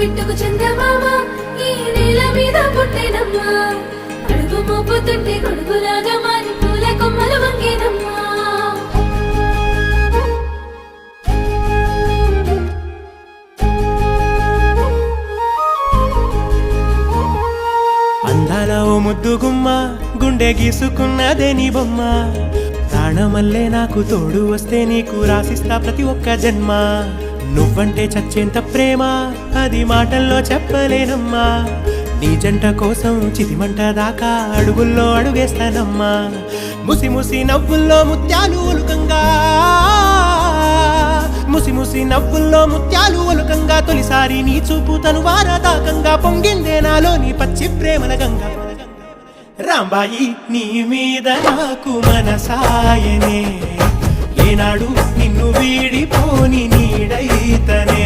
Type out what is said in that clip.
బిట్టుకు చందమామ ఈ నేల మీద పుట్టేనమ్మా అడుగు మోపుతుంటే గొడుగులాగా మారి పూల కొమ్మలు వంగేనమ్మా అందాల ఓ ముద్దు గుమ్మ గుండె గీసుకున్నదే నీ బొమ్మ ప్రాణమల్లే నాకు తోడు వస్తే నీకు రాసిస్తా ప్రతి ఒక్క జన్మ నువ్వంటే చచ్చేంత ప్రేమ అది మాటల్లో చెప్పలేనమ్మా నీ జంట కోసం చితిమంట దాకా అడుగుల్లో అడుగేస్తానమ్మా ముసి ముసి నవ్వుల్లో ముత్యాలు ఒలుకంగా ముసి ముసి నవ్వుల్లో ముత్యాలు ఒలుకంగా తొలిసారి నీ చూపు తను వారదాకంగా పొంగిందే నాలో నీ పచ్చి ప్రేమల గంగా రాంబాయి నీ మీద నాకు మనసాయనే ఏనాడు నిన్ను వీడిపోని నీడైతనే